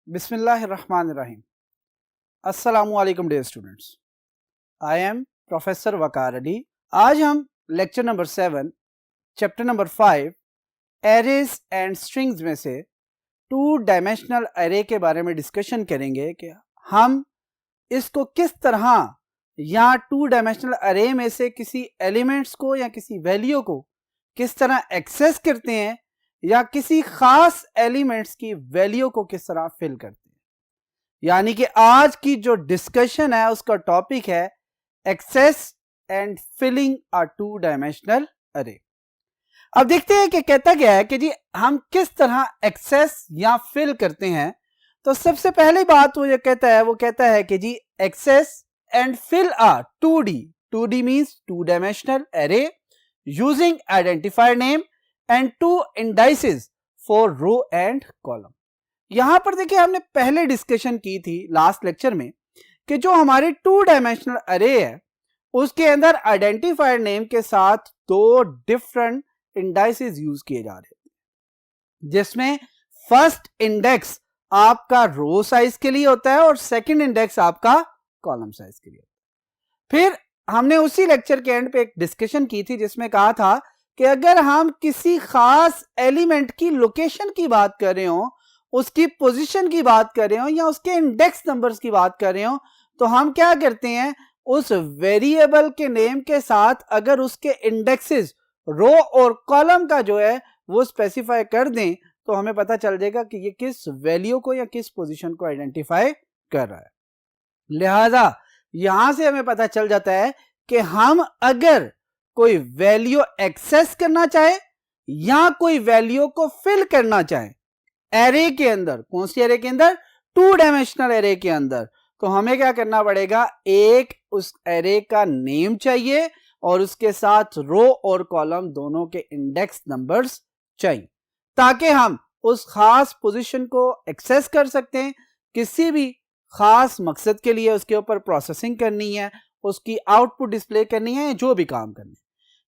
बिस्मिल्लाहिर्रहमानिर्रहीम। अस्सलामुअलैकुम dear students, I am professor Waqar Ali. आज हम lecture number 7 chapter number 5 arrays and strings में से टू डायमेंशनल एरे के बारे में डिस्कशन करेंगे कि हम इसको किस तरह या टू डायमेंशनल एरे में से किसी एलिमेंट्स को या किसी वैल्यू को किस तरह एक्सेस करते हैं या किसी खास एलिमेंट्स की वैल्यू को किस तरह फिल करते हैं। यानी कि आज की जो डिस्कशन है उसका टॉपिक है access and filling a two dimensional array. अब देखते हैं कि कहता गया है कि जी हम किस तरह एक्सेस या फिल करते हैं। तो सबसे पहली बात वो कहता है कि जी access and fill a 2D means two dimensional array using identifier name and two indices for row and column. यहां पर देखिए हमने पहले डिस्कशन की थी लास्ट लेक्चर में कि जो हमारी टू डायमेंशनल अरे है उसके अंदर आइडेंटिफायर नेम के साथ दो डिफरेंट इंडाइसेस यूज किए जा रहे हैं, जिसमें फर्स्ट इंडेक्स आपका रो साइज के लिए होता है और सेकंड इंडेक्स आपका कॉलम साइज के लिए होता है। फिर हमने उसी लेक्चर के एंड पे एक डिस्कशन की थी जिसमें कहा था कि अगर हम किसी खास एलिमेंट की लोकेशन की बात कर रहे हो, उसकी पोजीशन की बात कर रहे हो या उसके इंडेक्स नंबर्स की बात कर रहे हो, तो हम क्या करते हैं उस वेरिएबल के नेम के साथ अगर उसके इंडेक्सेस रो और कॉलम का जो है वो स्पेसिफाई कर दें तो हमें पता चल जाएगा कि ये किस वैल्यू को या किस पोजीशन को आइडेंटिफाई कर रहा है। लिहाजा यहां से हमें पता चल जाता है कि हम अगर कोई वैल्यू एक्सेस करना चाहे या कोई वैल्यू को फिल करना चाहे एरे के अंदर, कौन सी एरे के अंदर, टू डायमेंशनल एरे के अंदर, तो हमें क्या करना पड़ेगा, एक उस एरे का नेम चाहिए और उसके साथ रो और कॉलम दोनों के इंडेक्स नंबर्स चाहिए ताकि हम उस खास पोजीशन को एक्सेस कर सकते हैं। किसी भी खास मकसद के लिए उसके ऊपर प्रोसेसिंग करनी है, उसकी आउटपुट डिस्प्ले करनी है, जो भी काम करना है,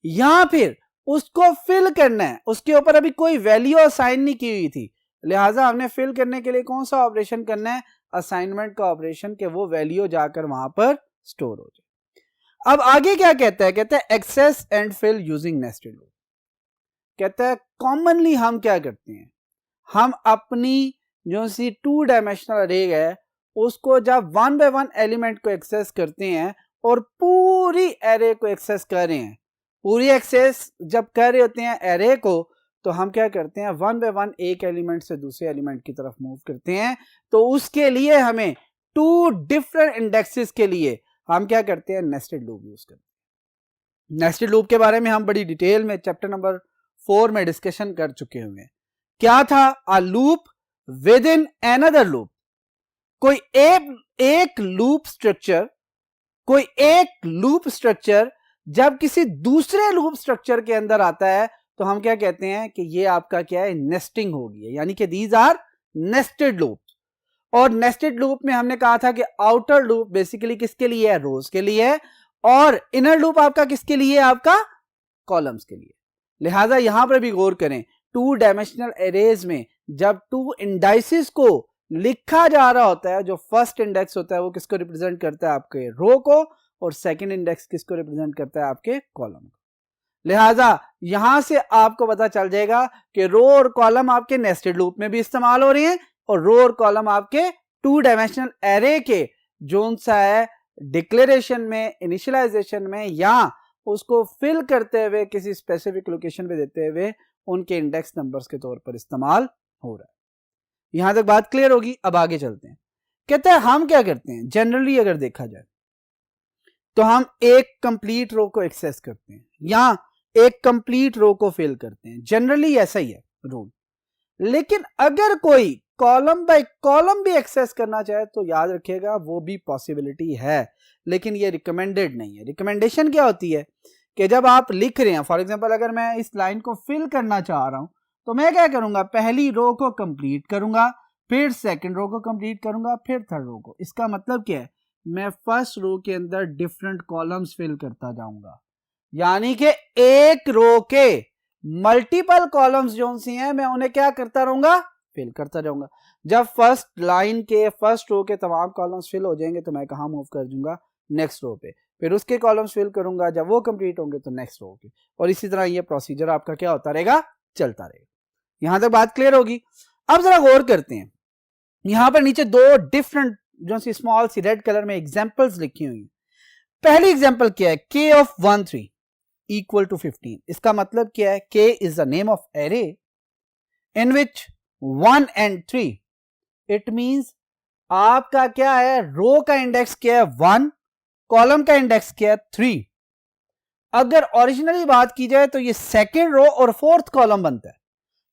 या फिर उसको फिल करना है, उसके ऊपर अभी कोई वैल्यू असाइन नहीं की हुई थी, लिहाजा हमने फिल करने के लिए कौन सा ऑपरेशन करना है, असाइनमेंट का ऑपरेशन, के वो वैल्यू जाकर वहां पर स्टोर हो जाए। अब आगे क्या कहता है access and fill using nested loop. कहता है कॉमनली हम क्या करते हैं, हम अपनी जो सी टू डायमेंशनल अरे है उसको जब वन बाय वन एलिमेंट को एक्सेस करते हैं और पूरी एरे को एक्सेस कर रहे हैं, पूरी एक्सेस जब कर रहे होते हैं एरे को, तो हम क्या करते हैं वन बाय वन एक एलिमेंट से दूसरे एलिमेंट की तरफ मूव करते हैं। तो उसके लिए हमें टू डिफरेंट इंडेक्सेस के लिए हम क्या करते हैं, नेस्टेड लूप यूज करते हैं। नेस्टेड लूप के बारे में हम बड़ी डिटेल में चैप्टर नंबर 4 में डिस्कशन कर चुके हुए हैं। क्या था, a loop with in another loop. कोई एक लूप स्ट्रक्चर जब किसी दूसरे लूप स्ट्रक्चर के अंदर आता है तो हम क्या कहते हैं कि ये आपका क्या है, नेस्टिंग होगी, यानी कि दीज आर नेस्टेड लूप। और नेस्टेड लूप में हमने कहा था कि आउटर लूप बेसिकली किसके लिए है, रोज के लिए है, और इनर लूप आपका किसके लिए है, आपका कॉलम्स के लिए। लिहाजा यहां पर भी गौर करें, टू डायमेंशनल एरेज में जब टू इंडाइसेस को लिखा जा रहा होता है, जो फर्स्ट इंडेक्स होता है वो किसको रिप्रेजेंट करता है, आपके रो को, और सेकंड इंडेक्स किसको रिप्रेजेंट करता है, आपके कॉलम को। लिहाजा यहां से आपको पता चल जाएगा कि रो और कॉलम आपके नेस्टेड लूप में भी इस्तेमाल हो रहे हैं और रो और कॉलम आपके टू डायमेंशनल एरे के जोन सा है डिक्लेरेशन में, इनिशियलाइजेशन में, या उसको फिल करते हुए किसी स्पेसिफिक लोकेशन पे देते हुए उनके इंडेक्स नंबर्स के तौर पर इस्तेमाल हो रहा है। यहां तक बात क्लियर होगी। अब आगे चलते हैं। कहते हैं हम क्या करते हैं, जनरली अगर देखा जाए तो हम एक कंप्लीट रो को एक्सेस करते हैं या एक कंप्लीट रो को फिल करते हैं, जनरली ऐसा ही है रूल। लेकिन अगर कोई कॉलम बाय कॉलम भी एक्सेस करना चाहे तो याद रखिएगा वो भी पॉसिबिलिटी है, लेकिन ये रिकमेंडेड नहीं है। रिकमेंडेशन क्या होती है कि जब आप लिख रहे हैं, फॉर एग्जांपल अगर मैं इस लाइन को फिल करना चाह रहा हूं तो मैं क्या करूंगा, पहली रो को कंप्लीट करूंगा, फिर सेकंड रो को कंप्लीट करूंगा, फिर थर्ड रो को। इसका मतलब क्या है, मैं फर्स्ट रो के अंदर डिफरेंट कॉलम्स फिल करता जाऊंगा, यानी कि एक रो के मल्टीपल कॉलम्स जो सी हैं मैं उन्हें क्या करता रहूंगा, फिल करता जाऊंगा। जब फर्स्ट लाइन के फर्स्ट रो के तमाम कॉलम्स फिल हो जाएंगे तो मैं कहाँ मूव कर दूंगा, नेक्स्ट रो पे, फिर उसके कॉलम्स फिल करूंगा, जब वो कंप्लीट होंगे तो नेक्स्ट रो पे, और इसी तरह ये प्रोसीजर आपका क्या होता रहेगा, चलता रहेगा। यहां तक बात क्लियर होगी। अब जरा गौर करते हैं, यहां पर नीचे दो डिफरेंट जो C small C red colour में एग्जांपल्स लिखी हुई हैं। पहली एग्जांपल क्या है, k of 1 3 इक्वल टू 15। इसका मतलब क्या है, k is the name of array in which 1 and 3, it means आपका क्या है, रो का इंडेक्स क्या है 1, कॉलम का इंडेक्स क्या है 3। अगर ओरिजिनली बात की जाए तो ये सेकेंड रो और फोर्थ कॉलम बनता है।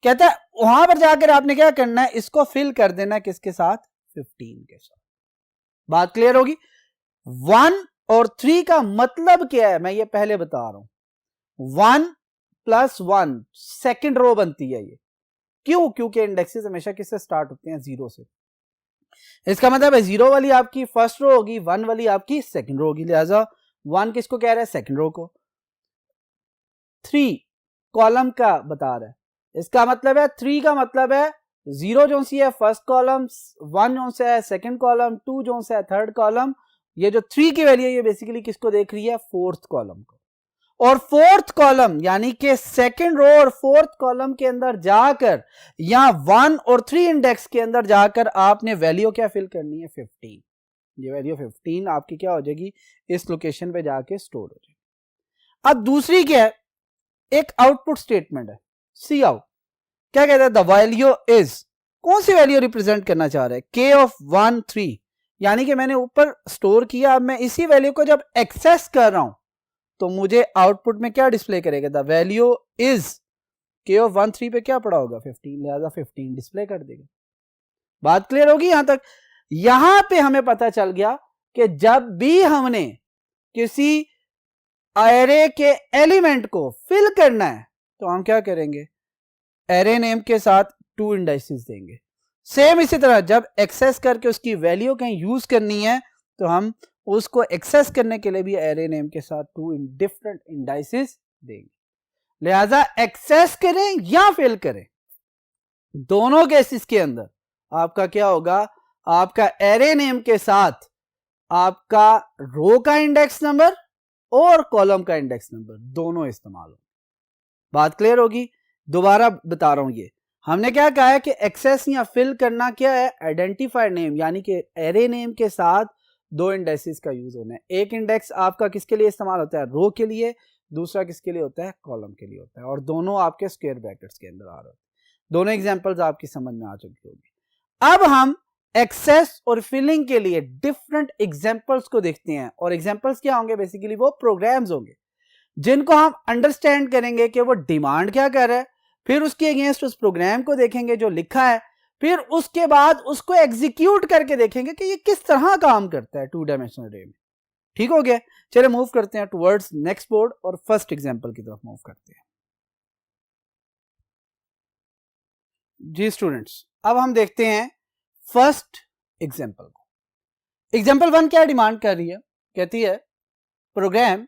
कहता है वहां पर जाकर आपने क्या करना है, इसको फिल कर देना है किसके साथ, 15 के साथ। बात क्लियर होगी। 1 और 3 का मतलब क्या है, मैं ये पहले बता रहा हूं। 1 + 1 सेकेंड रो बनती है ये, क्यों, क्योंकि इंडेक्सेस हमेशा किससे स्टार्ट होते हैं, 0 से। इसका मतलब है 0 वाली आपकी फर्स्ट रो होगी, 1 वाली आपकी सेकेंड रो होगी, लिहाजा 1 किसको कह रहा है, सेकेंड रो को। 3 कॉलम का बता रहा है, इसका मतलब है 3 का मतलब है 0 जो सी है फर्स्ट कॉलम, 1 जो सा है सेकंड कॉलम, 2 जो सा है थर्ड कॉलम। ये जो 3 की वैल्यू है ये बेसिकली किसको देख रही है, फोर्थ कॉलम को। और फोर्थ कॉलम यानी कि सेकंड रो और फोर्थ कॉलम के अंदर जाकर या 1 और 3 इंडेक्स के अंदर जाकर आपने वैल्यू क्या फिल करनी है, 15। ये वैल्यू 15 आपकी क्या हो जाएगी, इस लोकेशन पे जाके स्टोर हो जाएगी। अब दूसरी क्या है, एक आउटपुट स्टेटमेंट है, सी आउट। क्या कहता है, द वैल्यू इज, कौन सी वैल्यू रिप्रेजेंट करना चाह रहा है, k of 1 3, यानी कि मैंने ऊपर स्टोर किया, अब मैं इसी वैल्यू को जब एक्सेस कर रहा हूं तो मुझे आउटपुट में क्या डिस्प्ले करेगा, the value is k of 1 3 पे क्या पड़ा होगा, 15, लिहाजा 15 डिस्प्ले कर देगा। बात क्लियर होगी यहां तक। यहां पे हमें पता चल गया कि जब भी हमने किसी एरे के एलिमेंट को फिल करना है तो हम क्या करेंगे, एरे नेम के साथ 2 इंडाइसेस देंगे। सेम इसी तरह जब एक्सेस करके उसकी वैल्यू कहीं यूज करनी है तो हम उसको एक्सेस करने के लिए भी एरे नेम के साथ 2 डिफरेंट इंडाइसेस देंगे। लिहाजा एक्सेस करें या फिल करें, दोनों केसेस के अंदर आपका क्या होगा, आपका एरे नेम के साथ आपका रो का इंडेक्स नंबर और कॉलम का इंडेक्स नंबर दोनों इस्तेमाल हो। बात क्लियर होगी। दोबारा बता रहा हूं, ये हमने क्या कहा है कि एक्सेस या फिल करना क्या है, आइडेंटिफायर नेम यानी कि एरे नेम के साथ 2 इंडेक्सेस का यूज होना है। एक इंडेक्स आपका किसके लिए इस्तेमाल होता है, रो के लिए, दूसरा किसके लिए होता है, कॉलम के लिए होता है, और दोनों आपके स्क्वायर ब्रैकेट्स के अंदर आ रहे होते हैं। दोनों एग्जांपल्स आपकी समझ में आ चुकी होगी। अब हम एक्सेस और फिलिंग के लिए डिफरेंट एग्जांपल्स को देखते हैं, और एग्जांपल्स क्या होंगे, बेसिकली वो प्रोग्राम्स होंगे जिनको हम अंडरस्टैंड करेंगे कि वो डिमांड क्या कर रहा है, फिर उसके अगेंस्ट उस प्रोग्राम को देखेंगे जो लिखा है, फिर उसके बाद उसको एग्जीक्यूट करके देखेंगे कि ये किस तरह काम करता है 2 डायमेंशनल अरे में। ठीक हो गया, चलिए मूव करते हैं टुवर्ड्स नेक्स्ट बोर्ड और फर्स्ट एग्जांपल की तरफ मूव करते हैं। जी स्टूडेंट्स, अब हम देखते हैं फर्स्ट एग्जांपल को। एग्जांपल 1 क्या डिमांड कर रही है, कहती है program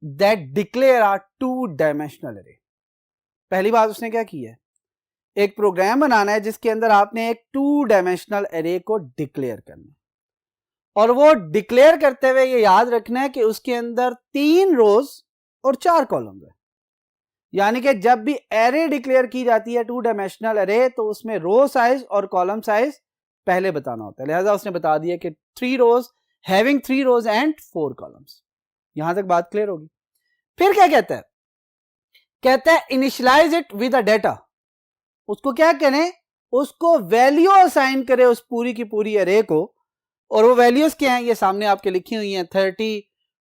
that declare are 2 dimensional array. पहली बात उसने क्या की है, एक प्रोग्राम बनाना है जिसके अंदर आपने एक 2 डायमेंशनल अरे को डिक्लेयर करना है, और वो डिक्लेयर करते हुए ये याद रखना है कि उसके अंदर 3 रोज और 4 कॉलम है। यानी कि जब भी एरे डिक्लेयर की जाती है 2 डायमेंशनल अरे तो उसमें रो साइज और कॉलम साइज पहले बताना होता है। लिहाजा उसने बता दिया कि 3 रोज हैविंग 3 रोज एंड 4 कॉलम्स। यहां तक बात क्लियर होगी। फिर क्या कहता है, कहता है initialise it with a data. उसको क्या करें, उसको वैल्यू असाइन करें उस पूरी की पूरी अरे को, और वो वैल्यूज क्या हैं, ये सामने आपके लिखी हुई हैं, 30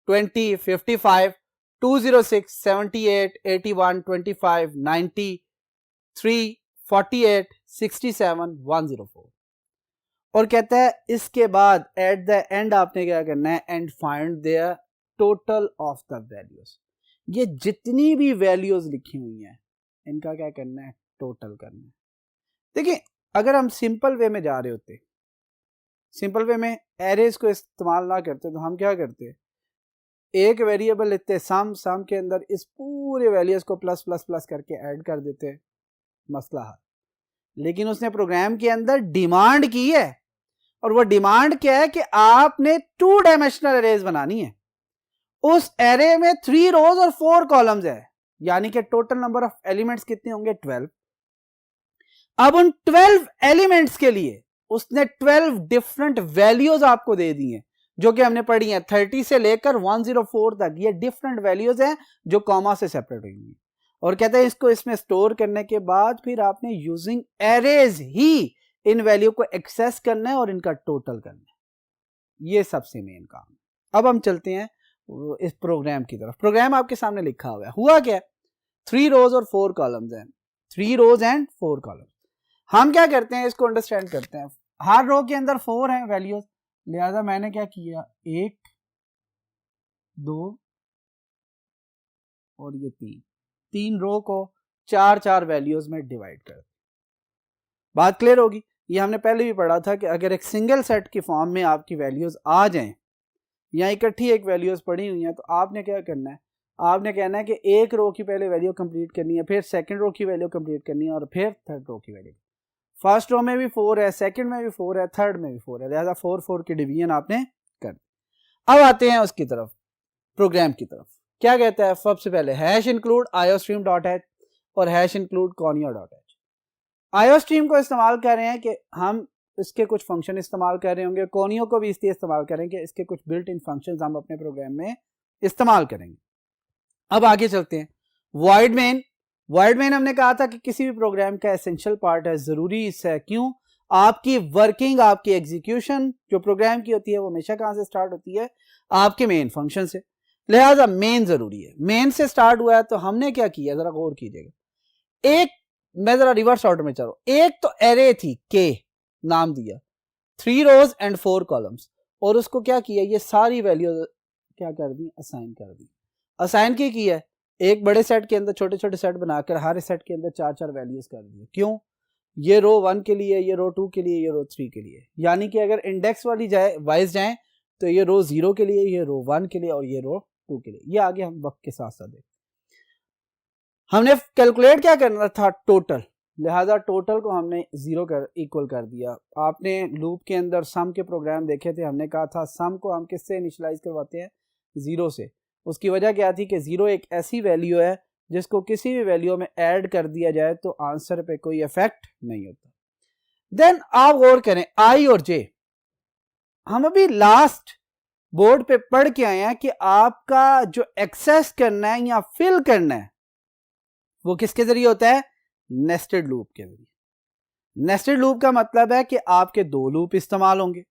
20 55 206 78 81 25 90 3 48 67 104। और कहता है इसके बाद एट द एंड आपने क्या करना है, and find their total of the values. ये जितनी भी वैल्यूज लिखी हुई हैं इनका क्या करना है, टोटल करना है। देखिए अगर हम सिंपल वे में जा रहे होते, सिंपल वे में एरेज को इस्तेमाल ना करते तो हम क्या करते, एक वेरिएबल लेते सम के अंदर इस पूरे वैल्यूज को प्लस प्लस प्लस करके ऐड कर देते, मसला हल। लेकिन उसने प्रोग्राम के अंदर डिमांड की है, और वो डिमांड क्या है कि आपने 2 डायमेंशनल एरेज बनानी है। उस एरे में 3 रोज और 4 कॉलम्स है, यानी कि टोटल नंबर ऑफ एलिमेंट्स कितने होंगे 12। अब उन 12 एलिमेंट्स के लिए उसने 12 डिफरेंट वैल्यूज आपको दे दी हैं, जो कि हमने पढ़ी हैं 30 से लेकर 104 तक। ये डिफरेंट वैल्यूज हैं जो कॉमा से सेपरेट हुई हैं, और कहते हैं इसको इसमें स्टोर करने के बाद फिर आपने यूजिंग एरेज ही इन वैल्यू को एक्सेस करना है और इनका टोटल करना है। ये सबसे मेन काम है। अब हम चलते हैं इस प्रोग्राम की तरफ। प्रोग्राम आपके सामने लिखा हुआ है, हुआ क्या, 3 रोज और 4 कॉलम्स हैं, 3 रोज एंड 4 कॉलम्स। हम क्या करते हैं, इसको अंडरस्टैंड करते हैं। हर रो के अंदर 4 हैं वैल्यूज, लिहाजा मैंने क्या किया, 1 2 और ये 3 रो को 4 वैल्यूज में डिवाइड कर। बात क्लियर होगी। ये हमने पहले भी पढ़ा था कि अगर एक सिंगल सेट की फॉर्म में आपकी वैल्यूज आ जाएं या इकट्ठी एक वैल्यूज पड़ी हुई हैं, तो आपने क्या करना है, आपने कहना है कि एक रो की पहले वैल्यू कंप्लीट करनी है, फिर सेकंड रो की वैल्यू कंप्लीट करनी है, और फिर थर्ड रो की वैल्यू। फर्स्ट रो में भी 4 है, सेकंड में भी 4 है, थर्ड में भी 4 है, लिहाजा 4 की डिवीजन आपने कर। अब आते हैं उसकी तरफ, प्रोग्राम की तरफ। क्या कहता है, सबसे पहले hash include iostream dot h और hash include conio dot h. Iostream को इस्तेमाल कर रहे हैं कि हम इसके कुछ फंक्शन इस्तेमाल कर रहे होंगे, कोनियो को भी इसलिए इस्तेमाल करेंगे इसके कुछ बिल्ट इन फंक्शंस हम अपने प्रोग्राम में इस्तेमाल करेंगे। अब आगे चलते हैं। वॉइड मेन, वॉइड मेन हमने कहा था कि किसी भी प्रोग्राम का एसेंशियल पार्ट है, जरूरी हिस्सा है। क्यों, आपकी वर्किंग, आपकी एग्जीक्यूशन जो प्रोग्राम की होती है वो हमेशा कहां से स्टार्ट होती है, आपके मेन फंक्शन से, लिहाजा मेन जरूरी है। मेन से स्टार्ट हुआ है तो हमने क्या किया, जरा गौर कीजिएगा। एक, मैं जरा रिवर्स ऑर्डर में चलो, एक तो एरे थी के, नाम दिया 3 रोज एंड 4 कॉलम्स, और उसको क्या किया, ये सारी वैल्यू क्या कर दी, असाइन कर दी। असाइन की किया, एक बड़े सेट के अंदर छोटे छोटे सेट बनाकर हर सेट के अंदर 4 वैल्यूज कर दी। क्यों, ये रो 1 के लिए, ये रो 2 के लिए, ये रो 3 के लिए, यानी कि अगर इंडेक्स वाली जाए वाइज जाए तो ये रो 0 के लिए, ये रो 1 के लिए और ये रो 2 के लिए। ये आगे हम वक्त के साथ साथ देखें। हमने कैलकुलेट क्या करना था, टोटल, लिहाजा टोटल को हमने 0 कर इक्वल कर दिया। आपने लूप के अंदर सम के प्रोग्राम देखे थे, हमने कहा था सम को हम किससे इनिशियलाइज करवाते हैं, 0 से। उसकी वजह क्या थी कि 0 एक ऐसी वैल्यू है जिसको किसी भी वैल्यू में ऐड कर दिया जाए तो आंसर पे कोई इफेक्ट नहीं होता। देन आप गौर करें, आई और जे, हम अभी लास्ट बोर्ड पे पढ़ के आए हैं कि आपका जो एक्सेस करना है या फिल करना है वो किसके जरिए होता है, नेस्टेड लूप के जरिए। नेस्टेड लूप का मतलब है कि आपके 2 लूप इस्तेमाल होंगे,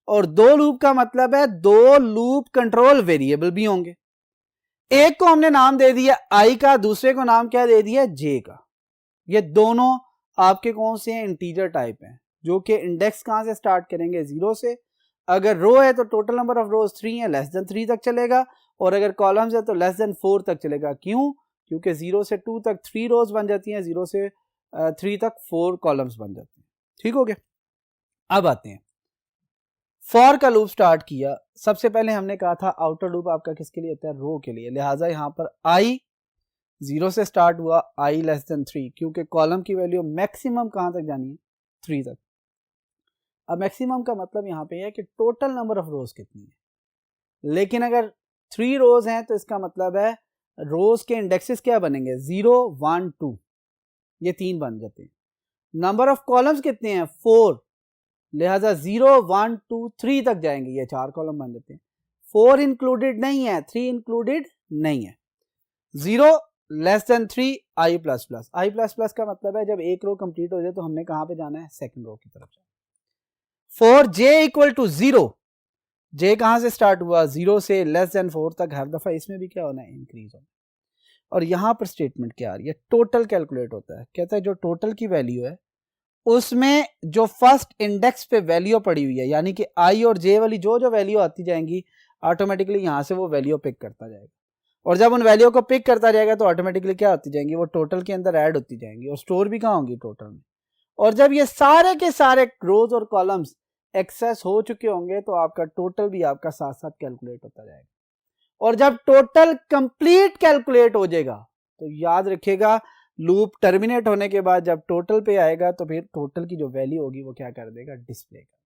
और 2 लूप का मतलब है 2 लूप कंट्रोल वेरिएबल भी होंगे। एक को हमने नाम दे दिया आई का, दूसरे को नाम क्या दे दिया, जे का। ये दोनों आपके कौन से हैं, इंटीजर टाइप हैं, जो कि इंडेक्स कहां से स्टार्ट करेंगे, 0 से। अगर रो है तो टोटल नंबर ऑफ रोज 3 है, लेस देन 3 तक चलेगा, और अगर कॉलम्स है तो लेस देन 4 तक चलेगा। क्यों, क्योंकि 0 से 2 तक 3 रोज बन जाती हैं, 0 से 3 तक 4 कॉलम्स बन जाते हैं। ठीक हो गया। अब आते हैं, फॉर का लूप स्टार्ट किया। सबसे पहले हमने कहा था आउटर लूप आपका किसके लिए होता है, रो के लिए, लिहाजा यहां पर आई 0 से स्टार्ट हुआ, आई लेस देन 3, क्योंकि कॉलम की वैल्यू मैक्सिमम कहां तक जानी है, 3 तक। अब मैक्सिमम का मतलब यहां पे है कि टोटल नंबर ऑफ रोज कितनी है, लेकिन अगर 3 रोज हैं तो इसका मतलब है रोज के इंडेक्सेस क्या बनेंगे, 0 1 2, ये 3 बन जाते हैं। नंबर ऑफ कॉलम्स कितने हैं, 4, लिहाजा 0 1 2 3 तक जाएंगे, ये 4 कॉलम बन जाते हैं। 4 इंक्लूडेड नहीं है, 3 इंक्लूडेड नहीं है। 0 लेस देन 3 आई प्लस प्लस, आई प्लस प्लस का मतलब है जब एक रो कंप्लीट हो जाए तो हमने कहां पे जाना है, सेकंड रो की तरफ जाना। 4 जे इक्वल टू 0, जे कहां से स्टार्ट हुआ, 0 से लेस देन 4 तक, हर दफा इसमें भी क्या होना है, इंक्रीज होना। और यहां पर स्टेटमेंट क्या आ रही है, टोटल कैलकुलेट होता है। कहता है जो टोटल की वैल्यू है उसमें जो फर्स्ट इंडेक्स पे वैल्यू पड़ी हुई है, यानी कि आई और जे वाली जो जो वैल्यू आती जाएंगी, ऑटोमेटिकली यहां से वो वैल्यू पिक करता जाएगा, और जब उन वैल्यू को पिक करता जाएगा तो ऑटोमेटिकली क्या होती जाएंगी, वो टोटल के अंदर ऐड होती जाएंगी और स्टोर भी कहां होंगी, टोटल में। और जब ये सारे के सारे रोज और कॉलम्स एक्सेस हो चुके होंगे तो आपका टोटल भी आपका साथ साथ कैलकुलेट होता जाएगा। और जब टोटल कंप्लीट कैलकुलेट हो जाएगा तो याद रखिएगा लूप टर्मिनेट होने के बाद जब टोटल पे आएगा तो फिर टोटल की जो वैल्यू होगी वो क्या कर देगा, डिस्प्ले कर।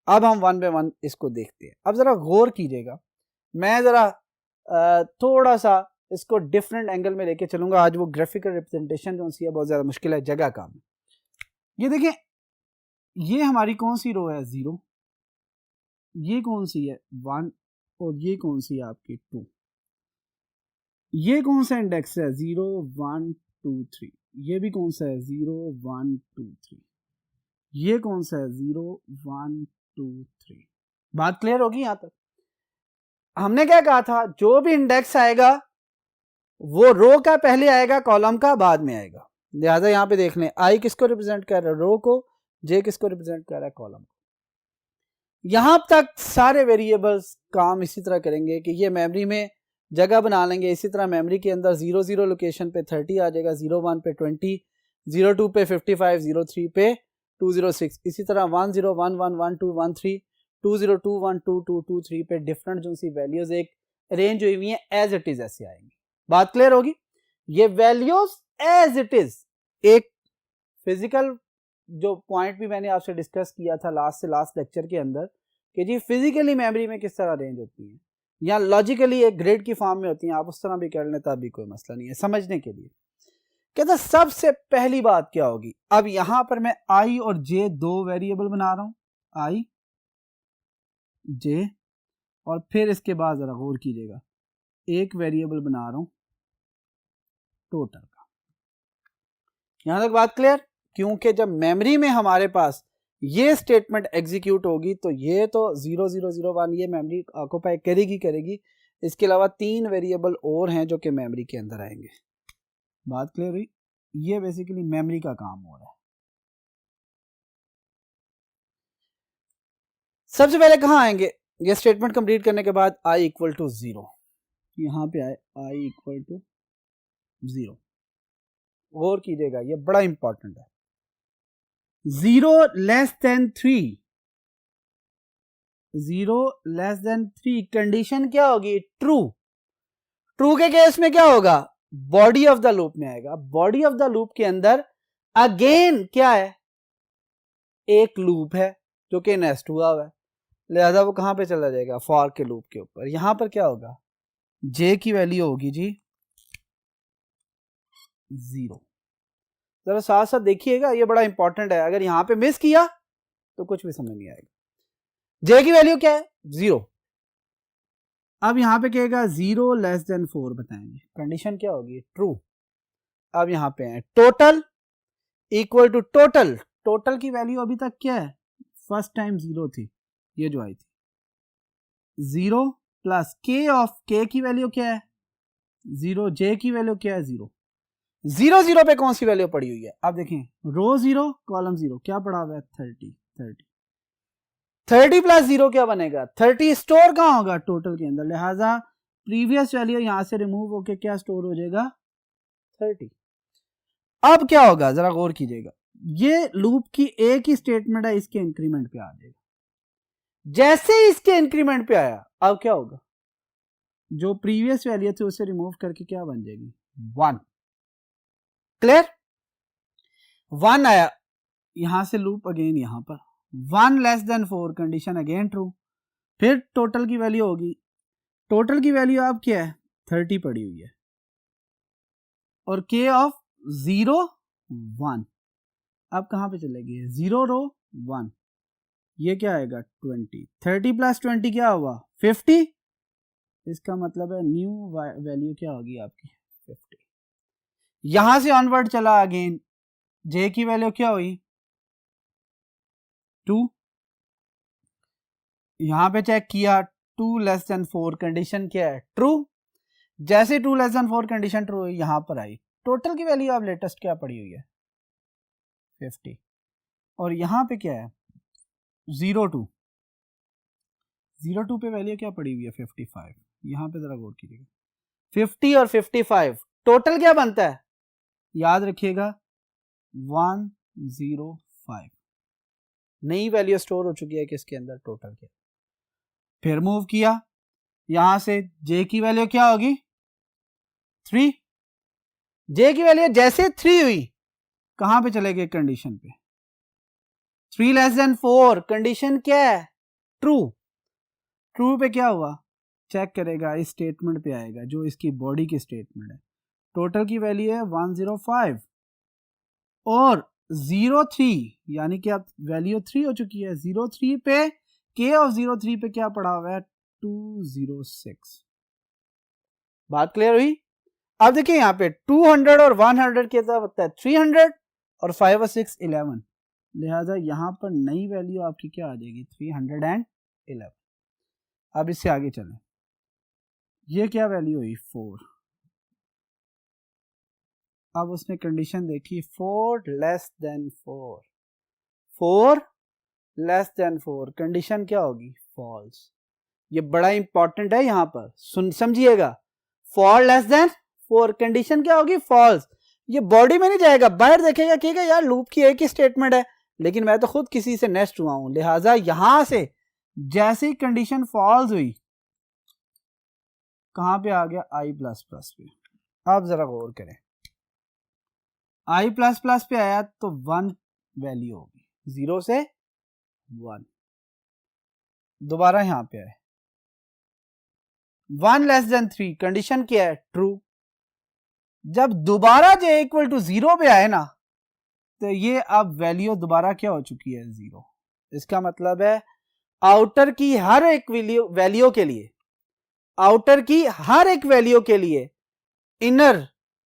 अब हम वन बाय वन इसको देखते हैं। अब जरा गौर कीजिएगा, मैं जरा थोड़ा सा इसको डिफरेंट एंगल में लेके चलूंगा। आज वो ग्राफिकल रिप्रेजेंटेशन जो सी है बहुत ज्यादा मुश्किल है, जगह काम है। ये देखिए, ये हमारी कौन सी रो है, 0, ये कौन सी है 1, और ये कौन सी है आपकी 2। ये कौन सा इंडेक्स है 0 1 2 3, ये भी कौन सा है 0 1 2 3, ये कौन सा है 0 1 2 3। बात क्लियर होगी यहां तक? हमने क्या कहा था, जो भी इंडेक्स आएगा वो रो का पहले आएगा, कॉलम का बाद में आएगा। लिहाजा यहां पे देख लें, आई किसको रिप्रेजेंट कर रहा है, रो को, जे किसको रिप्रेजेंट कर रहा है, कॉलम को। यहां तक सारे वेरिएबल्स काम इसी तरह करेंगे कि ये मेमोरी में जगह बना लेंगे। इसी तरह मेमोरी के अंदर 00 लोकेशन पे 30 आ जाएगा, 01 पे 20, 02 पे 55, 03 पे 206, इसी तरह 10 11 12 13, 202 12 223 पे डिफरेंट जो सी वैल्यूज एक अरेंज हुई हुई है एज इट इज ऐसे आएंगी। बात क्लियर होगी? ये वैल्यूज एज इट इज, एक फिजिकल जो पॉइंट भी मैंने आपसे डिस्कस किया था लास्ट से लास्ट लेक्चर के अंदर कि जी फिजिकली मेमोरी में किस तरह अरेंज होती है, या लॉजिकली एक ग्रिड की फॉर्म में होती हैं, आप उस तरह भी कर लें तब भी कोई मसला नहीं है समझने के लिए। कहता सबसे पहली बात क्या होगी, अब यहां पर मैं आई और जे दो वेरिएबल बना रहा हूं, आई जे, और फिर इसके बाद जरा गौर कीजिएगा, एक वेरिएबल बना रहा हूं टोटल का। यहां तक बात क्लियर? क्योंकि जब मेमोरी में हमारे पास ये स्टेटमेंट एग्जीक्यूट होगी तो ये तो 0001 ये मेमोरी ऑक्युपाई करेगी। इसके अलावा 3 वेरिएबल और हैं जो कि मेमोरी के अंदर आएंगे। बात क्लियर हुई? ये बेसिकली मेमोरी का काम हो रहा है। सबसे पहले कहां आएंगे, ये स्टेटमेंट कंप्लीट करने के बाद i इक्वल टू 0, यहां पे आए i इक्वल टू 0। गौर कीजिएगा, ये बड़ा इंपॉर्टेंट है। 0 less than 3, 0 less than 3 condition क्या होगी, ट्रू। ट्रू के केस में क्या होगा, बॉडी ऑफ द लूप में आएगा। बॉडी ऑफ द लूप के अंदर अगेन क्या है, एक लूप है जो कि नेस्ट हुआ हुआ है, लिहाजा वो कहां पे चला जाएगा, फॉर के लूप के ऊपर। यहां पर क्या होगा, जे की वैल्यू होगी जी 0। जरा साथ साथ देखिएगा, ये बड़ा इंपॉर्टेंट है, अगर यहां पे मिस किया तो कुछ भी समझ नहीं आएगा। जे की वैल्यू क्या है, 0। अब यहां पे कहेगा 0 लेस देन 4 बताएंगे, कंडीशन क्या होगी, ट्रू। अब यहां पे है total equal to total, total की वैल्यू अभी तक क्या है, फर्स्ट टाइम 0 थी, ये जो आई थी 0 प्लस के ऑफ के की वैल्यू क्या है 0, जे की वैल्यू क्या है 0, 0 0 पे कौन सी वैल्यू पड़ी हुई है। अब देखें, रो 0 कॉलम 0 क्या पड़ा हुआ है 30 30 30 प्लस 0 क्या बनेगा 30, स्टोर कहां होगा, टोटल के अंदर। लिहाजा प्रीवियस वैल्यू यहां से रिमूव होके क्या स्टोर हो जाएगा 30। अब क्या होगा जरा गौर कीजिएगा, ये लूप की एक ही स्टेटमेंट है, इसके इंक्रीमेंट पे आ जाएगा। जैसे ही इसके इंक्रीमेंट पे आया, अब क्या होगा, जो प्रीवियस वैल्यू थी उसे रिमूव करके क्या बन जाएगी 1। क्लियर? 1 आया, यहां से लूप अगेन यहां पर 1 less than 4 condition again true. फिर टोटल की वैल्यू होगी, टोटल की वैल्यू अब क्या है 30 पड़ी हुई है, और के ऑफ 0 1। अब कहां पे चलेगी 0 रो 1, ये क्या आएगा 20, 30 प्लस 20 क्या हुआ 50। इसका मतलब है न्यू वैल्यू क्या होगी आपकी 50। यहां से ऑनवर्ड चला अगेन, जे की वैल्यू क्या हुई 2, यहां पे चेक किया 2 लेस देन 4 कंडीशन क्या है ट्रू। जैसे 2 लेस देन 4 कंडीशन ट्रू हुई, यहां पर आई, टोटल की वैल्यू अब लेटेस्ट क्या पड़ी हुई है 50, और यहां पे क्या है 02 पे वैल्यू क्या पड़ी हुई है 55। यहां पे जरा गौर कीजिएगा, 50 और 55 टोटल क्या बनता है, याद रखिएगा 105। नई वैल्यू स्टोर हो चुकी है किसके अंदर, टोटल के। फिर मूव किया, यहां से जे की वैल्यू क्या होगी 3, जे की वैल्यू जैसे 3 हुई कहां पे चले गए, कंडीशन पे 3 लेस देन 4, कंडीशन क्या है, ट्रू। ट्रू पे क्या हुआ, चेक करेगा, इस स्टेटमेंट पे आएगा जो इसकी बॉडी की स्टेटमेंट है। टोटल की वैल्यू है 105 और 03 यानी कि अब वैल्यू 3 हो चुकी है। 03 पे k ऑफ 03 पे क्या पड़ा हुआ है, 206। बात क्लियर हुई। अब देखिए यहाँ पे 200 और 100 के साथ होता है 300 और 5 और 6 11, लिहाजा यहाँ पर नई वैल्यू आपकी क्या आ जाएगी, 311। अब इससे आगे चलें, ये क्या वैल्यू हुई, 4। अब उसने कंडीशन देखी 4 less than 4, 4 less than 4, condition क्या होगी, फॉल्स। ये बड़ा इंपॉर्टेंट है, यहां पर सुन समझिएगा, 4 लेस देन 4, कंडीशन क्या होगी, फॉल्स। ये बॉडी में नहीं जाएगा, बाहर देखेगा कि यार लूप की एक ही स्टेटमेंट है, लेकिन मैं तो खुद किसी से नेक्स्ट हुआ हूं, लिहाजा यहां से जैसे ही कंडीशन फॉल्स हुई कहां पे आ गया, आई प्लस प्लस पे। आप जरा गौर करें, आई प्लस प्लस पे आया तो 1 वैल्यू होगी, 0 से 1। दोबारा यहां पे आए 1 लेस देन 3, कंडीशन क्या है, ट्रू। जब दोबारा जे इक्वल टू 0 पे आए ना, तो ये अब वैल्यू दोबारा क्या हो चुकी है, 0। इसका मतलब है आउटर की हर एक वैल्यू के लिए, आउटर की हर एक वैल्यू के लिए इनर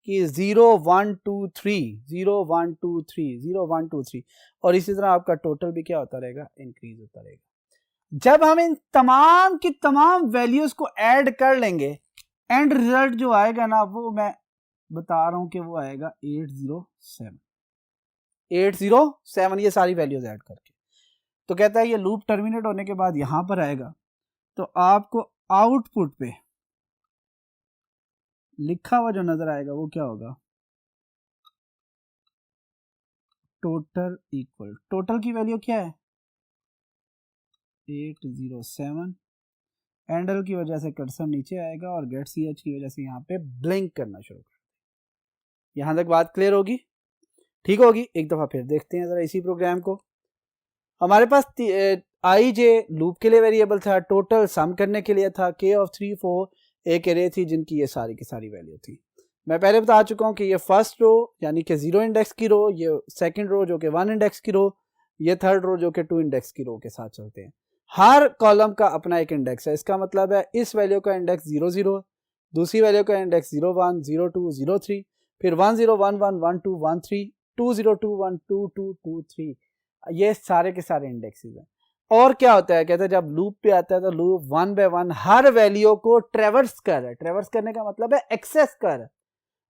की 0 1 2 3 0 1 2 3 0 1 2 3, और इसी तरह आपका टोटल भी क्या होता रहेगा, इंक्रीज होता रहेगा। जब हम इन तमाम की तमाम वैल्यूज को ऐड कर लेंगे, एंड रिजल्ट जो आएगा ना, वो मैं बता रहा हूं कि वो आएगा 807, 807, ये सारी वैल्यूज ऐड करके। तो कहता है ये लूप टर्मिनेट होने के बाद यहां पर आएगा, तो आपको आउटपुट पे लिखा हुआ जो नजर आएगा वो क्या होगा, टोटल इक्वल, टोटल की वैल्यू क्या है, 807। हैंडल की वजह से कर्सर नीचे आएगा और गेट सी एच की वजह से यहाँ पे ब्लिंक करना शुरू कर। यहां तक बात क्लियर होगी, ठीक होगी। एक दफा फिर देखते हैं जरा इसी प्रोग्राम को। हमारे पास आई जे लूप के लिए वेरिएबल था, टोटल सम करने के लिए था, के ऑफ 3 4 एक एरे थी जिनकी ये सारी की सारी वैल्यू थी। मैं पहले बता चुका हूं कि ये फर्स्ट रो यानी कि 0 इंडेक्स की रो, ये सेकंड रो जो कि 1 इंडेक्स की रो, ये थर्ड रो जो कि 2 इंडेक्स की रो के साथ चलते हैं। हर कॉलम का अपना एक इंडेक्स है, इसका मतलब है इस वैल्यू का इंडेक्स 0 0, दूसरी वैल्यू का इंडेक्स 0 1 0 2 0 3, फिर 1 0 1 1 1 2 1 3 2 0 2 1 2 2 2 3, ये सारे के सारे इंडेक्सेस हैं। और क्या होता है, कहते हैं जब लूप पे आता है तो लूप 1 बाय 1 हर वैल्यू को ट्रेवर्स कर है। ट्रेवर्स करने का मतलब है एक्सेस कर।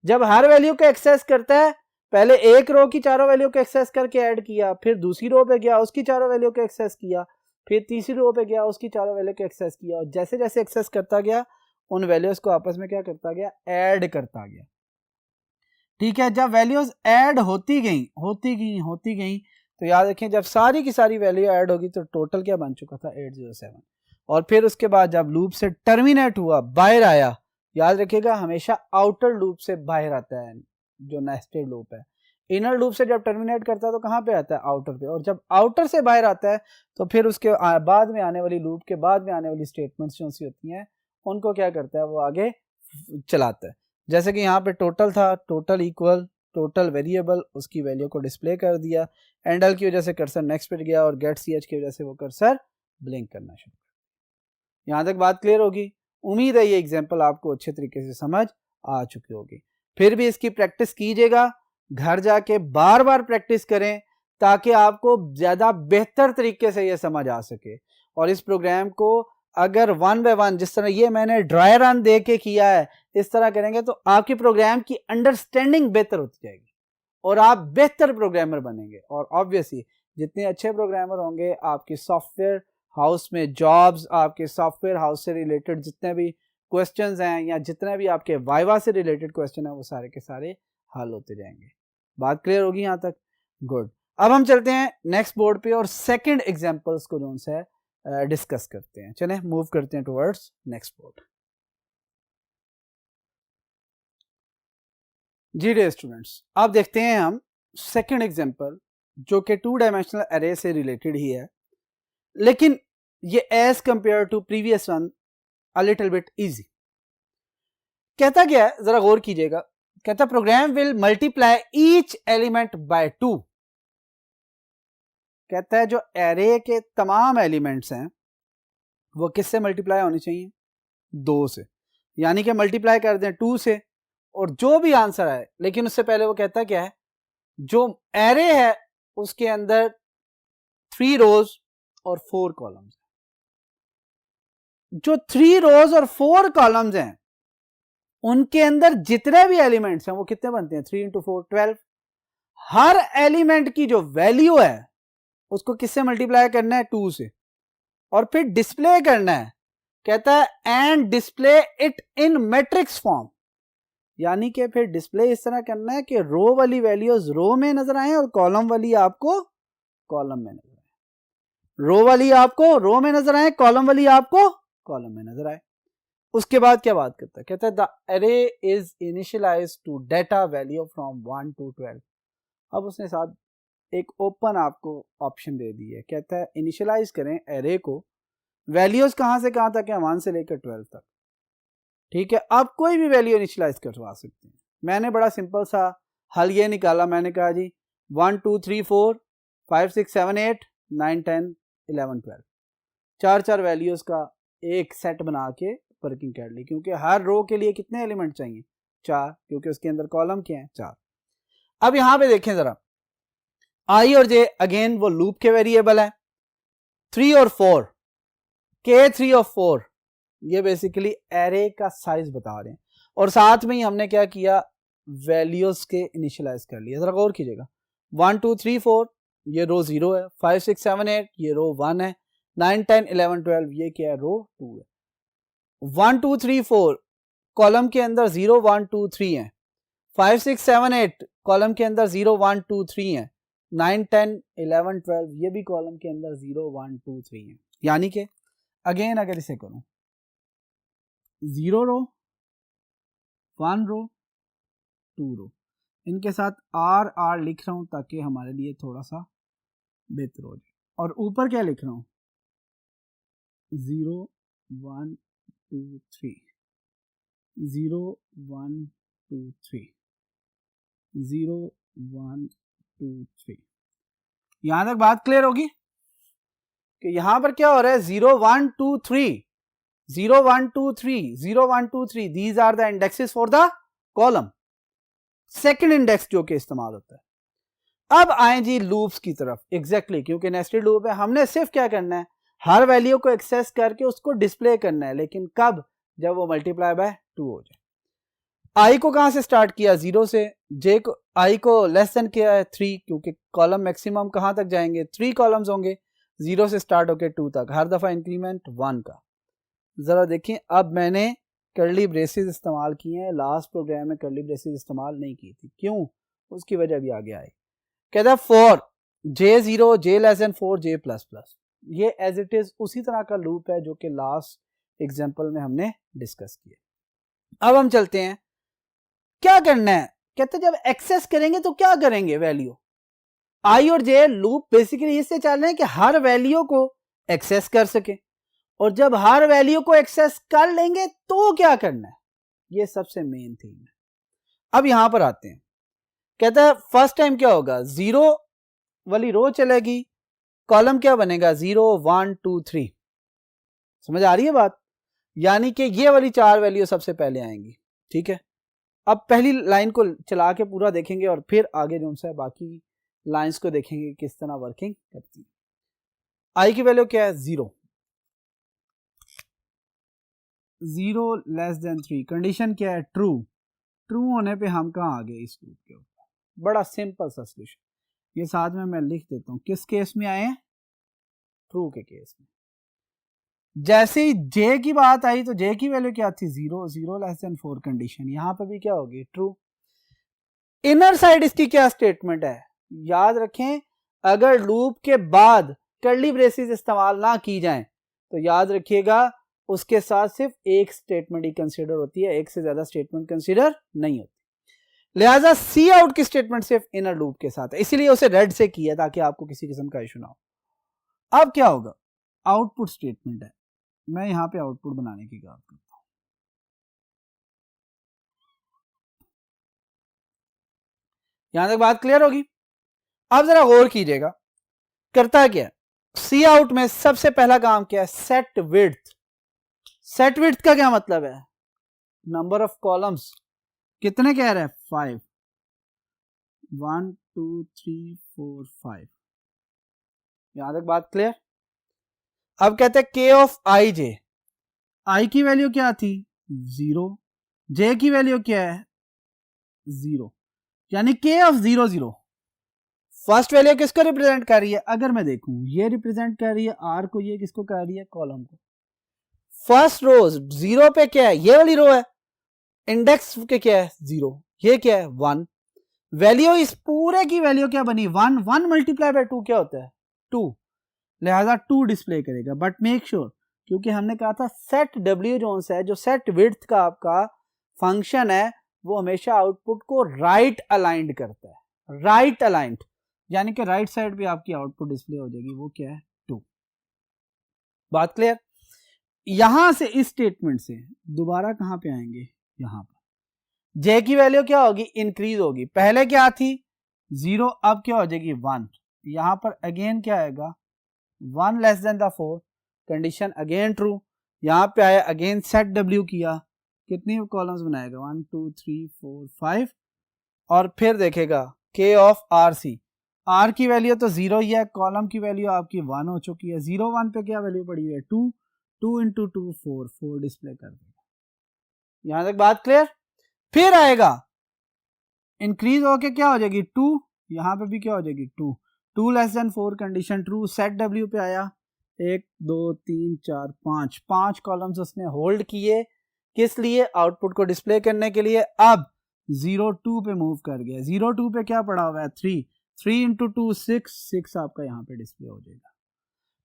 जब हर वैल्यू को एक्सेस करता है, पहले एक रो की चारों वैल्यू को एक्सेस करके ऐड किया, फिर दूसरी रो पे गया उसकी चारों वैल्यू को एक्सेस किया, फिर तीसरी रो पे गया उसकी चारों वैल्यू को एक्सेस किया, और जैसे जैसे एक्सेस करता गया उन वैल्यूज को आपस में क्या करता गया, ऐड करता गया। ठीक है, जब वैल्यूज ऐड होती गई तो याद रखें जब सारी की सारी वैल्यू ऐड होगी तो टोटल क्या बन चुका था, 807। और फिर उसके बाद जब लूप से टर्मिनेट हुआ, बाहर आया, याद रखिएगा हमेशा आउटर लूप से बाहर आता है जो नेस्टेड लूप है। इनर लूप से जब टर्मिनेट करता है तो कहां पे आता है, आउटर पे। और जब आउटर से बाहर आता है तो फिर उसके बाद में आने वाली लूप के बाद में आने वाली स्टेटमेंट्स जो सी होती हैं उनको क्या करता है, वो आगे चलाता है। जैसे कि यहाँ पे टोटल था, टोटल इक्वल टोटल वेरिएबल, उसकी वैल्यू को डिस्प्ले कर दिया, एंडल की वजह से कर्सर नेक्स्ट पे गया और गेट सी एच की वजह से वो कर्सर ब्लिंक करना शुरू कर। यहाँ तक बात क्लियर होगी। उम्मीद है ये एग्जांपल आपको अच्छे तरीके से समझ आ चुकी होगी। फिर भी इसकी प्रैक्टिस कीजिएगा, घर जाके बार बार प्रैक्टिस करें ताकि आपको ज्यादा बेहतर तरीके से ये समझ आ सके। और इस प्रोग्राम को अगर 1 बाय 1 जिस तरह ये मैंने ड्राई रन दे के किया है इस तरह करेंगे तो आपकी प्रोग्राम की अंडरस्टैंडिंग बेहतर होती जाएगी और आप बेहतर प्रोग्रामर बनेंगे। और ऑब्वियसली जितने अच्छे प्रोग्रामर होंगे आपके सॉफ्टवेयर हाउस में जॉब्स, आपके सॉफ्टवेयर हाउस से रिलेटेड जितने भी क्वेश्चंस हैं या जितने भी आपके वाइवा से रिलेटेड क्वेश्चन हैं वो सारे के सारे हल होते जाएंगे। बात क्लियर होगी यहाँ तक, गुड। अब हम चलते हैं नेक्स्ट बोर्ड पे और सेकंड एग्जांपल्स को जो है डिस्कस करते हैं। चलें मूव करते हैं टुवर्ड्स नेक्स्ट बोर्ड। जी डियर स्टूडेंट्स, अब देखते हैं हम सेकंड एग्जांपल जो कि 2 डायमेंशनल अरे से रिलेटेड ही है, लेकिन ये as compare to previous one a little bit easy. कहता क्या है, जरा गौर कीजिएगा। कहता program will multiply each element by 2। कहता है जो एरे के तमाम एलिमेंट्स हैं वो किससे मल्टीप्लाई होने चाहिए? 2 से। यानी कि मल्टीप्लाई कर दें 2 से और जो भी आंसर आए, लेकिन उससे पहले वो कहता क्या है, जो एरे है उसके अंदर 3 रोज और 4 कॉलम्स। जो 3 रोज और 4 कॉलम्स हैं उनके अंदर जितने भी एलिमेंट्स हैं वो कितने बनते हैं? 3 इंटू 4 12। हर एलिमेंट की जो वैल्यू है उसको किससे मल्टीप्लाई करना है? 2 से। और फिर डिस्प्ले करना है, कहता है and display it in matrix form. यानी कि फिर डिस्प्ले इस तरह करना है कि रो वाली वैल्यूज रो में नजर आए और कॉलम वाली आपको कॉलम में नजर आए। रो वाली आपको रो में नजर आए, कॉलम वाली आपको कॉलम में नजर आए। उसके बाद क्या बात करता है? कहता है the array is initialised to data value from 1 to 12। अब उसने साथ एक ओपन आपको ऑप्शन दे दी है। कहता है इनिशियलाइज करें अरे को, वैल्यूज कहां से कहां तक है? 1 से लेकर 12 तक। ठीक है, आप कोई भी वैल्यू इनिशियलाइज करवा सकते हैं। मैंने बड़ा सिंपल सा हल ये निकाला। मैंने कहा जी 1 2 3 4 5 6 7 8 9 10 11 12 चार वैल्यूज का एक सेट बना के वर्किंग कर ली, क्योंकि हर रो के लिए कितने एलिमेंट चाहिए? 4, क्योंकि उसके अंदर कॉलम क्या है? 4। अब यहां पे देखें जरा, आई और जे अगेन वो लूप के वेरिएबल है। 3 और 4 के 3 और 4 ये बेसिकली एरे का साइज बता रहे हैं, और साथ में ही हमने क्या किया? वैल्यूज के इनिशियलाइज कर लिया। जरा गौर कीजिएगा, 1 2 3 4 ये रो 0 है, 5 6 7 8 ये रो 1 है, 9 10 11 12 ये क्या है? रो 2 है। 1 2 3 4 कॉलम के अंदर 0 1 2 3 है, 5 6 7 8 कॉलम के अंदर 0 1 2 3 है, 9 10 11 12 ये भी कॉलम के अंदर 0 1 2 3 है। यानी कि अगेन अगर इसे करूं, 0 रो 1 रो 2 रो, इनके साथ आर लिख रहा हूं ताकि हमारे लिए थोड़ा सा बेहतर हो जाए। और ऊपर क्या लिख रहा हूं? 0 1 2 3 0 1 2 3 0 1 2 3। यहां तक बात क्लियर होगी कि यहां पर क्या हो रहा है? 0 1 2 3 0 1 2 3 0 1 2 3 these are the indexes for the column. Second index जो कि इस्तेमाल होता है। अब आए जी लूप्स की तरफ। एग्जैक्टली क्योंकि नेस्टेड लूप है, हमने सिर्फ क्या करना है? हर वैल्यू को एक्सेस करके उसको डिस्प्ले करना है, लेकिन कब? जब वो मल्टीप्लाई बाय 2 हो जाए। आई को कहां से स्टार्ट किया? 0 से। जे को आई को लेस देन किया है 3, क्योंकि कॉलम मैक्सिमम कहां तक जाएंगे? 3 कॉलम्स होंगे, 0 से स्टार्ट होकर 2 तक, हर दफा इंक्रीमेंट 1 का। जरा देखिए, अब मैंने कर्ली ब्रेसेस इस्तेमाल किए हैं, लास्ट प्रोग्राम में कर्ली ब्रेसेस इस्तेमाल नहीं की थी। क्यों? उसकी वजह भी आगे आई। कहता है for J0 J less than 4 J plus plus. ये एज इट इज उसी तरह का लूप है जो कि लास्ट एग्जांपल में हमने डिस्कस किया। अब हम चलते हैं, क्या करना है? कहते जब एक्सेस करेंगे तो क्या करेंगे? वैल्यू आई और जे लूप बेसिकली इससे चल रहे हैं कि हर वैल्यू को एक्सेस कर सके, और जब हर वैल्यू को एक्सेस कर लेंगे तो क्या करना है? ये सबसे मेन थीम है। अब यहां पर आते हैं, कहता है फर्स्ट टाइम क्या होगा? 0 वाली रो चलेगी, कॉलम क्या बनेगा? 0 1 2 3। समझ आ रही है बात? यानी कि ये वाली 4 वैल्यू सबसे पहले आएंगी। ठीक है, अब पहली लाइन को चला के पूरा देखेंगे और फिर आगे जो है बाकी लाइंस को देखेंगे किस तरह वर्किंग करती है। आई की वैल्यू क्या है? 0 लेस देन 3। कंडीशन क्या है? ट्रू। ट्रू होने पे हम कहाँ आ गए? इस लूप के ऊपर। बड़ा सिंपल सा सॉल्यूशन। ये साथ में मैं लिख देता हूं, किस केस में आए हैं? ट्रू के केस में। जैसे ही जे की बात आई तो जे की वैल्यू क्या थी? 0 लेस देन 4 कंडीशन। यहां पर भी क्या होगी? ट्रू। इनर साइड इसकी क्या स्टेटमेंट है? याद रखें, अगर लूप के बाद कर्ली ब्रेसेस इस्तेमाल ना की जाएं तो याद रखिएगा उसके साथ सिर्फ एक स्टेटमेंट ही कंसीडर होती है, एक से ज्यादा स्टेटमेंट कंसीडर नहीं होती। लिहाजा सी आउट की स्टेटमेंट सिर्फ इनर लूप के साथ है, इसीलिए उसे रेड से किया ताकि आपको किसी किस्म का इशू ना हो। अब क्या होगा, आउटपुट स्टेटमेंट है, मैं यहां पे आउटपुट बनाने की बात करता हूं। यहां तक बात क्लियर होगी। अब जरा गौर कीजिएगा करता क्या है, सी आउट में सबसे पहला काम क्या है, सेट विड्थ। सेट विड्थ का क्या मतलब है, नंबर ऑफ कॉलम्स कितने कह रहे हैं, 5, 1 2 3 4 5। यहां तक बात क्लियर। अब कहते हैं के ऑफ आई जे, आई की वैल्यू क्या थी 0, जे की वैल्यू क्या है 0, यानी के ऑफ 0 0। फर्स्ट वैल्यू किसको रिप्रेजेंट कर रही है, अगर मैं देखूं ये रिप्रेजेंट कर रही है आर को, ये किसको कर रही है कॉलम को। फर्स्ट रो 0 पे क्या है, ये वाली रो है, इंडेक्स के क्या है 0, ये क्या है 1। वैल्यू इस पूरे की वैल्यू क्या बनी 1, 1 मल्टीप्लाई बाय 2 क्या होता है 2, लिहाजा 2 डिस्प्ले करेगा। बट मेक श्योर, क्योंकि हमने कहा था सेट डब्ल्यू जोन्स है जो सेट विड्थ का आपका फंक्शन है, वो हमेशा आउटपुट को राइट अलाइंड करता है, राइट अलाइंड, यानी कि राइट साइड पे आपकी आउटपुट डिस्प्ले हो जाएगी, वो क्या है 2। बात क्लियर। यहां से इस स्टेटमेंट से दोबारा कहां पे आएंगे, यहां पर जे की वैल्यू क्या होगी, इंक्रीज होगी। पहले क्या थी 0, अब क्या हो जाएगी 1। यहां पर अगेन क्या आएगा 1 less than the 4, condition again true. यहां पे आया अगेन सेट डब्ल्यू किया, कितनी कॉलम्स बनाएगा 1 2 3 4 5, और फिर देखेगा के ऑफ आर सी, आर की वैल्यू तो 0 ही है, कॉलम की वैल्यू आपकी 1 हो चुकी है, 0 1 पे क्या वैल्यू पड़ी हुई है 2, 2 इंटू 2 4, 4 डिस्प्ले कर देगा। यहां तक बात क्लियर। फिर आएगा इंक्रीज होके क्या हो जाएगी 2, यहां पे भी क्या हो जाएगी 2, 2 less than 4 condition true. Set W पे आया 1 2 3 4 5, 5 कॉलम्स उसने होल्ड किए, किस लिए, आउटपुट को डिस्प्ले करने के लिए। अब 0 2 पे मूव कर गया, 0 2 पे क्या पड़ा हुआ है 3, 3 इंटू 2 6, 6 आपका यहाँ पे डिस्प्ले हो जाएगा।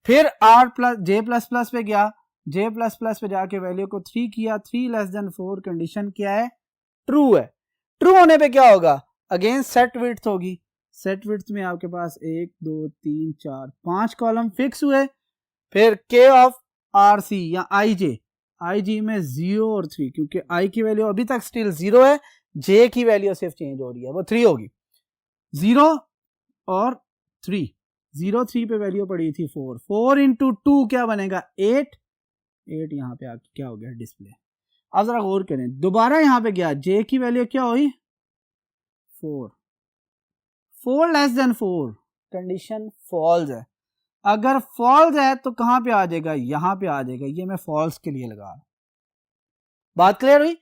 फिर r plus j plus plus पे गया, जे प्लस प्लस पे जाके वैल्यू को 3 किया, 3 लेस देन 4 कंडीशन क्या है ट्रू है। ट्रू होने पे क्या होगा, अगेन सेट विड्थ होगी, सेट विड्थ में आपके पास 1 2 3 4 5 कॉलम फिक्स हुए। फिर के ऑफ आर सी या आई जी में 0 और 3, क्योंकि आई की वैल्यू अभी तक स्टिल 0 है, जे की वैल्यू सिर्फ चेंज हो रही है, वो 3 होगी। 0 और 3, 0 3 पे वैल्यू पड़ी थी 4, 4 इंटू 2 क्या बनेगा 8, 8 यहाँ पे आके क्या हो गया डिस्प्ले। अब जरा गौर करें, दोबारा यहाँ पे गया, जे की वैल्यू क्या हुई 4, 4 लेस देन 4 कंडीशन फॉल्स है। अगर फॉल्स है तो कहां पे आ जाएगा, यहां पे आ जाएगा, ये मैं फॉल्स के लिए लगा रहा हूं। बात क्लियर हुई।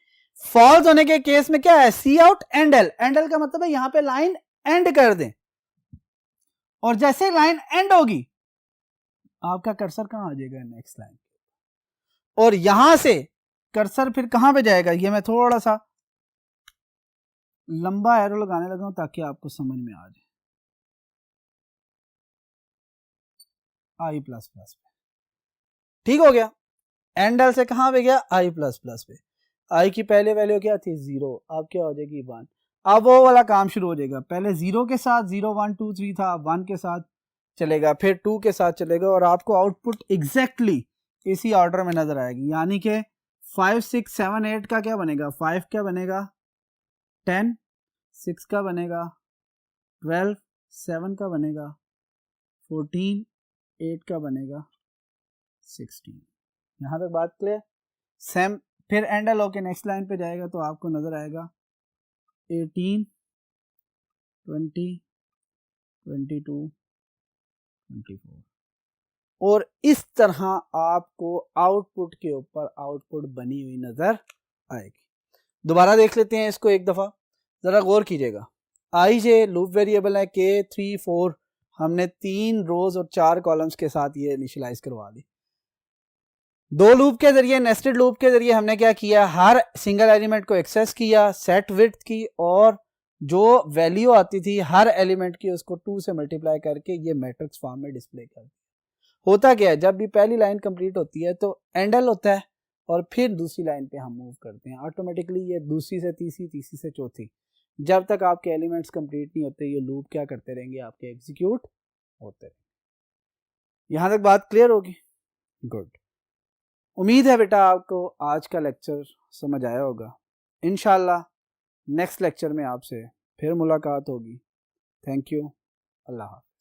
फॉल्स होने के केस में क्या है, cout endl, endl का मतलब है यहां पे लाइन एंड कर दें, और जैसे लाइन एंड होगी आपका कर्सर कहां आ जाएगा नेक्स्ट लाइन, और यहां से कर्सर फिर कहां पे जाएगा, ये मैं थोड़ा सा लंबा एरो लगाने लगा हूं ताकि आपको समझ में आ जाए। आई प्लस प्लस पे ठीक हो गया, एंड एल से कहां पे गया आई प्लस प्लस पे। आई की पहले वैल्यू क्या थी 0, अब क्या हो जाएगी 1। अब वो वाला काम शुरू हो जाएगा, पहले 0 के साथ 0 1 2 3 था, 1 के साथ चलेगा, फिर 2 के साथ चलेगा, और आपको आउटपुट एग्जैक्टली इसी ऑर्डर में नजर आएगी। यानी कि 5 6 7 8 का क्या बनेगा, 5 क्या बनेगा 10, 6 का बनेगा 12, 7 का बनेगा 14, 8 का बनेगा 16। यहां तक बात क्लियर। सेम फिर एंडल होके नेक्स्ट लाइन पे जाएगा तो आपको नजर आएगा 18 20 22 24, और इस तरह आपको आउटपुट के ऊपर आउटपुट बनी हुई नजर आएगी। दोबारा देख लेते हैं इसको एक दफा, जरा गौर कीजिएगा। आई जे लूप वेरिएबल है के 3 4, हमने 3 रोज और 4 कॉलम्स के साथ ये इनिशियलाइज करवा दी। 2 लूप के जरिए, नेस्टेड लूप के जरिए हमने क्या किया, हर सिंगल एलिमेंट को एक्सेस किया, सेट विड्थ की, और जो वैल्यू आती थी हर एलिमेंट की उसको 2 से मल्टीप्लाई करके ये मैट्रिक्स फॉर्म में डिस्प्ले कर। होता क्या है, जब भी पहली लाइन कंप्लीट होती है तो एंडल होता है, और फिर दूसरी लाइन पे हम मूव करते हैं, ऑटोमेटिकली ये दूसरी से तीसरी, तीसरी से चौथी, जब तक आपके एलिमेंट्स कंप्लीट नहीं होते ये लूप क्या करते रहेंगे, आपके एग्जीक्यूट होते रहेंगे। यहाँ तक बात क्लियर होगी? गुड। उम्मीद है बेटा आपको आज का लेक्चर समझ आया होगा। इंशाल्लाह नेक्स्ट लेक्चर में आपसे फिर मुलाकात होगी। Thank you. अल्लाह हाफ़िज़।